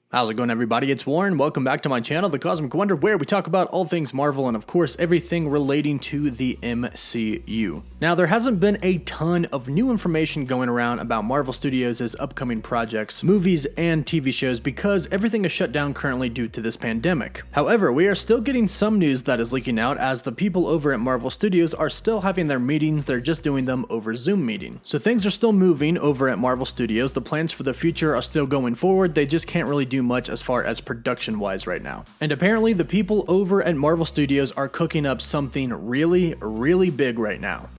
How's it going, everybody? It's Warren. Welcome back to my channel, The Cosmic Wonder, where we talk about all things Marvel and, of course, everything relating to the MCU. Now, there hasn't been a ton of new information going around about Marvel Studios' upcoming projects, movies, and TV shows because everything is shut down currently due to this pandemic. However, we are still getting some news that is leaking out as the people over at Marvel Studios are still having their meetings. They're just doing them over Zoom meeting. So things are still moving over at Marvel Studios. The plans for the future are still going forward. They just can't really do much as far as production wise right now. And apparently the people over at Marvel Studios are cooking up something really big right now.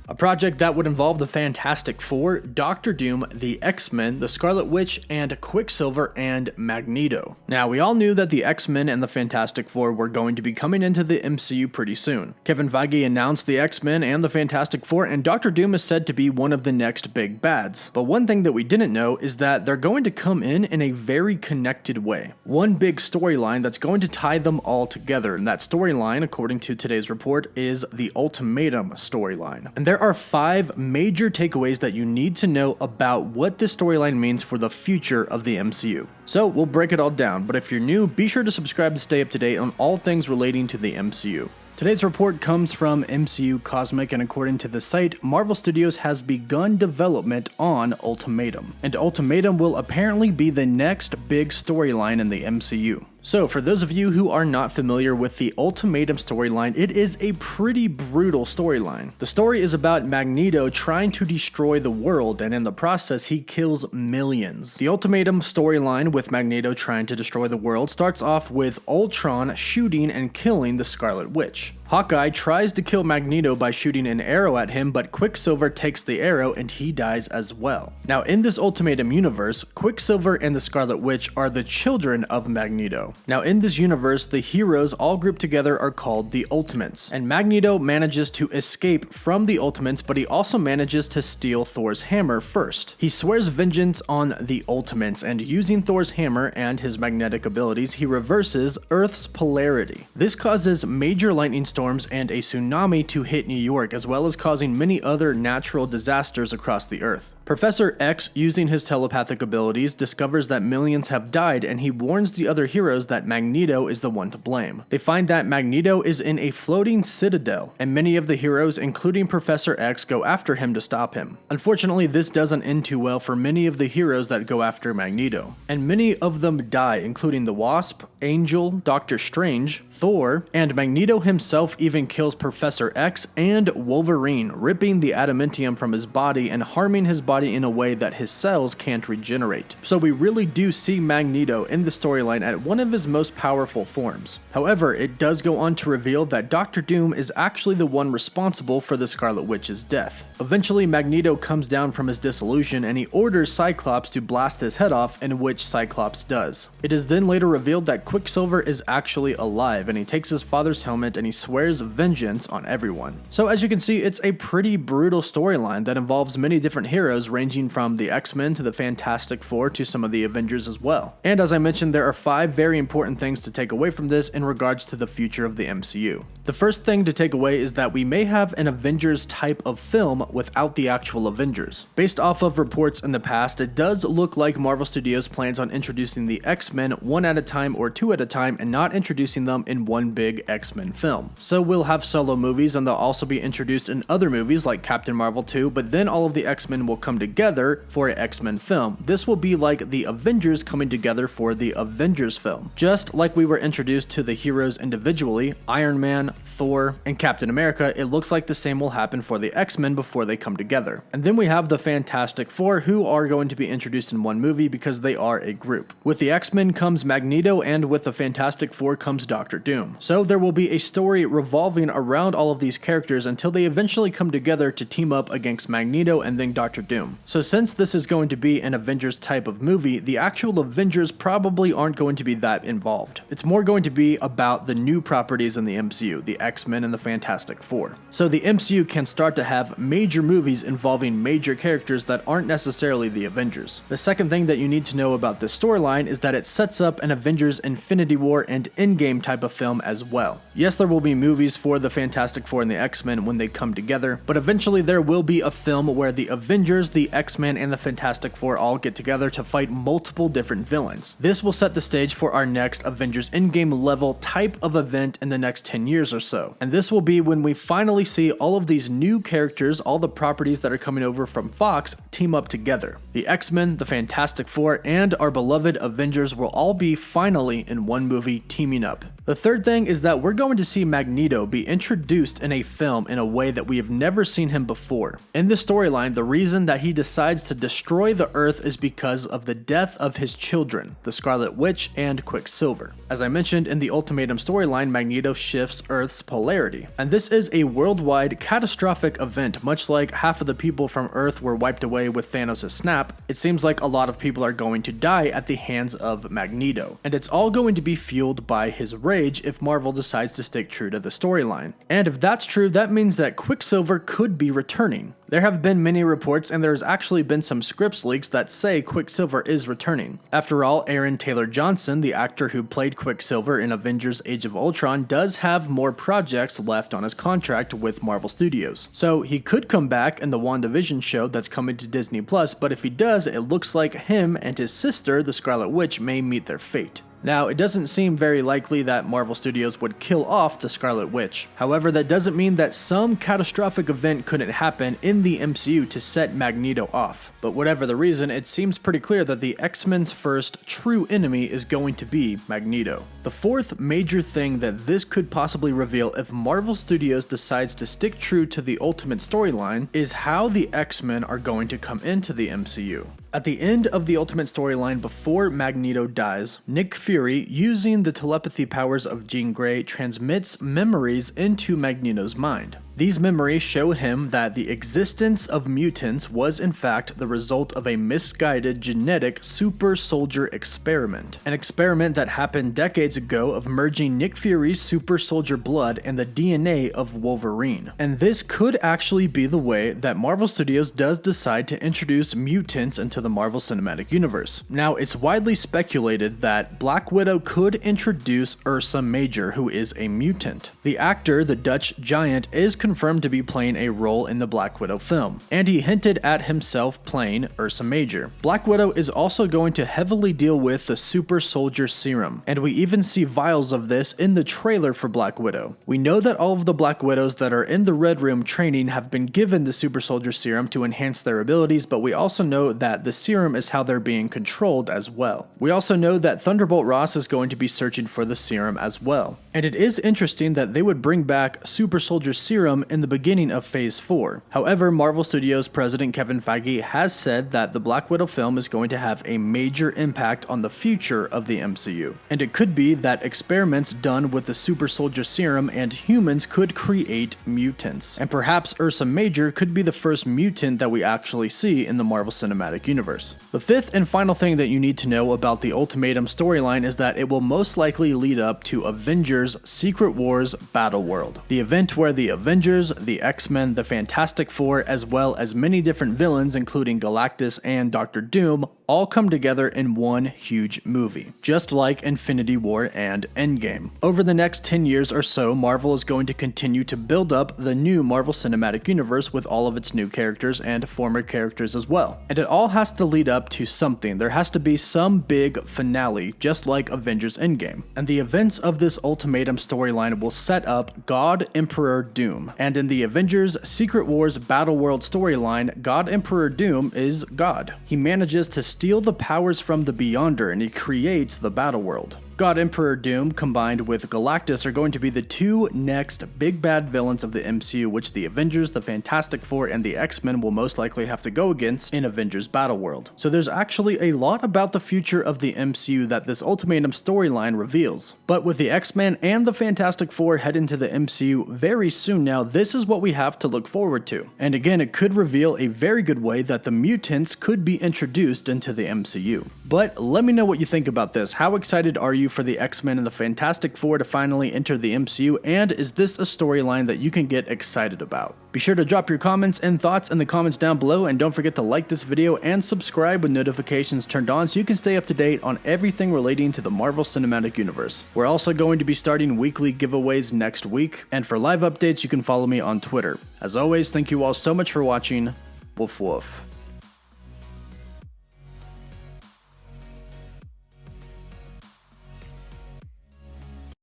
A project that would involve the Fantastic Four, Doctor Doom, the X-Men, the Scarlet Witch, and Quicksilver and Magneto. Now, we all knew that the X-Men and the Fantastic Four were going to be coming into the MCU pretty soon. Kevin Feige announced the X-Men and the Fantastic Four, and Doctor Doom is said to be one of the next big bads. But one thing that we didn't know is that they're going to come in a very connected way. One big storyline that's going to tie them all together, and that storyline, according to today's report, is the Ultimatum Storyline. And there are 5 major takeaways that you need to know about what this storyline means for the future of the MCU. So we'll break it all down, but if you're new, be sure to subscribe to stay up to date on all things relating to the MCU. Today's report comes from MCU Cosmic, and according to the site, Marvel Studios has begun development on Ultimatum. And Ultimatum will apparently be the next big storyline in the MCU. So, for those of you who are not familiar with the Ultimatum storyline, it is a pretty brutal storyline. The story is about Magneto trying to destroy the world, and in the process, he kills millions. The Ultimatum storyline with Magneto trying to destroy the world starts off with Ultron shooting and killing the Scarlet Witch. Hawkeye tries to kill Magneto by shooting an arrow at him, but Quicksilver takes the arrow and he dies as well. Now, in this Ultimatum universe, Quicksilver and the Scarlet Witch are the children of Magneto. Now, in this universe, the heroes all grouped together are called the Ultimates, and Magneto manages to escape from the Ultimates, but he also manages to steal Thor's hammer first. He swears vengeance on the Ultimates, and using Thor's hammer and his magnetic abilities, he reverses Earth's polarity. This causes major lightning storms and a tsunami to hit New York, as well as causing many other natural disasters across the Earth. Professor X, using his telepathic abilities, discovers that millions have died, and he warns the other heroes that Magneto is the one to blame. They find that Magneto is in a floating citadel, and many of the heroes, including Professor X, go after him to stop him. Unfortunately, this doesn't end too well for many of the heroes that go after Magneto, and many of them die, including the Wasp, Angel, Doctor Strange, Thor, and Magneto himself even kills Professor X and Wolverine, ripping the adamantium from his body and harming his body in a way that his cells can't regenerate. So we really do see Magneto in the storyline at one of his most powerful forms. However, it does go on to reveal that Doctor Doom is actually the one responsible for the Scarlet Witch's death. Eventually, Magneto comes down from his disillusion and he orders Cyclops to blast his head off, in which Cyclops does. It is then later revealed that Quicksilver is actually alive, and he takes his father's helmet and he swears vengeance on everyone. So as you can see, it's a pretty brutal storyline that involves many different heroes, ranging from the X-Men to the Fantastic Four to some of the Avengers as well. And as I mentioned, there are 5 very important things to take away from this in regards to the future of the MCU. The first thing to take away is that we may have an Avengers type of film without the actual Avengers. Based off of reports in the past, it does look like Marvel Studios plans on introducing the X-Men one at a time or 2 at a time, and not introducing them in one big X-Men film. So we'll have solo movies, and they'll also be introduced in other movies like Captain Marvel 2, but then all of the X-Men will come together for an X-Men film. This will be like the Avengers coming together for the Avengers film. Just like we were introduced to the heroes individually, Iron Man, Thor, and Captain America, it looks like the same will happen for the X-Men before they come together. And then we have the Fantastic Four, who are going to be introduced in one movie because they are a group. With the X-Men comes Magneto, and with the Fantastic Four comes Doctor Doom. So there will be a story revolving around all of these characters until they eventually come together to team up against Magneto and then Doctor Doom. So since this is going to be an Avengers type of movie, the actual Avengers probably aren't going to be that involved. It's more going to be about the new properties in the MCU, the X-Men and the Fantastic Four. So the MCU can start to have major movies involving major characters that aren't necessarily the Avengers. The second thing that you need to know about this storyline is that it sets up an Avengers Infinity War and Endgame type of film as well. Yes, there will be movies for the Fantastic Four and the X-Men when they come together, but eventually there will be a film where the Avengers, the X-Men, and the Fantastic Four all get together to fight multiple different villains. This will set the stage for our next Avengers Endgame level type of event in the next 10 years or so. And this will be when we finally see all of these new characters, all the properties that are coming over from Fox, team up together. The X-Men, the Fantastic Four, and our beloved Avengers will all be finally in one movie teaming up. The third thing is that we're going to see Magneto be introduced in a film in a way that we have never seen him before. In the storyline, the reason that he decides to destroy the Earth is because of the death of his children, the Scarlet Witch and Quicksilver. As I mentioned in the Ultimatum storyline, Magneto shifts Earth's polarity. And this is a worldwide catastrophic event, much like half of the people from Earth were wiped away with Thanos' snap. It seems like a lot of people are going to die at the hands of Magneto. And it's all going to be fueled by his rage if Marvel decides to stick true to the storyline. And if that's true, that means that Quicksilver could be returning. There have been many reports, and there's actually been some scripts leaks that say Quicksilver is returning. After all, Aaron Taylor Johnson, the actor who played Quicksilver in Avengers Age of Ultron, does have more projects left on his contract with Marvel Studios. So he could come back in the WandaVision show that's coming to Disney+, but if he does, it looks like him and his sister, the Scarlet Witch, may meet their fate. Now, it doesn't seem very likely that Marvel Studios would kill off the Scarlet Witch. However, that doesn't mean that some catastrophic event couldn't happen in the MCU to set Magneto off. But whatever the reason, it seems pretty clear that the X-Men's first true enemy is going to be Magneto. The fourth major thing that this could possibly reveal if Marvel Studios decides to stick true to the Ultimate storyline is how the X-Men are going to come into the MCU. At the end of the Ultimate storyline, before Magneto dies, Nick Fury, using the telepathy powers of Jean Grey, transmits memories into Magneto's mind. These memories show him that the existence of mutants was in fact the result of a misguided genetic super soldier experiment. An experiment that happened decades ago of merging Nick Fury's super soldier blood and the DNA of Wolverine. And this could actually be the way that Marvel Studios does decide to introduce mutants into the Marvel Cinematic Universe. Now, it's widely speculated that Black Widow could introduce Ursa Major, who is a mutant. The actor, the Dutch Giant, is confirmed to be playing a role in the Black Widow film, and he hinted at himself playing Ursa Major. Black Widow is also going to heavily deal with the super soldier serum, and we even see vials of this in the trailer for Black Widow. We know that all of the Black Widows that are in the Red Room training have been given the super soldier serum to enhance their abilities, but we also know that the serum is how they're being controlled as well. We also know that Thunderbolt Ross is going to be searching for the serum as well. And it is interesting that they would bring back super soldier serum in the beginning of Phase 4. However, Marvel Studios president Kevin Feige has said that the Black Widow film is going to have a major impact on the future of the MCU. And it could be that experiments done with the super soldier serum and humans could create mutants. And perhaps Ursa Major could be the first mutant that we actually see in the Marvel Cinematic Universe. The fifth and final thing that you need to know about the Ultimatum storyline is that it will most likely lead up to Avengers Secret Wars Battleworld, the event where the Avengers, the X-Men, the Fantastic Four, as well as many different villains including Galactus and Doctor Doom all come together in one huge movie, just like Infinity War and Endgame. Over the next 10 years or so, Marvel is going to continue to build up the new Marvel Cinematic Universe with all of its new characters and former characters as well. And it all has to lead up to something. There has to be some big finale, just like Avengers Endgame. And the events of this Ultimatum storyline will set up God Emperor Doom. And in the Avengers Secret Wars Battleworld storyline, God Emperor Doom is God. He manages to steal the powers from the Beyonder and he creates the Battleworld. God Emperor Doom combined with Galactus are going to be the two next big bad villains of the MCU, which the Avengers, the Fantastic Four, and the X-Men will most likely have to go against in Avengers Battleworld. So there's actually a lot about the future of the MCU that this Ultimatum storyline reveals. But with the X-Men and the Fantastic Four heading to the MCU very soon now, this is what we have to look forward to. And again, it could reveal a very good way that the mutants could be introduced into the MCU. But let me know what you think about this. How excited are you you for the X-Men and the Fantastic Four to finally enter the MCU, and is this a storyline that you can get excited about? Be sure to drop your comments and thoughts in the comments down below, and don't forget to like this video and subscribe with notifications turned on so you can stay up to date on everything relating to the Marvel Cinematic Universe. We're also going to be starting weekly giveaways next week, and for live updates you can follow me on Twitter. As always, thank you all so much for watching. Woof woof.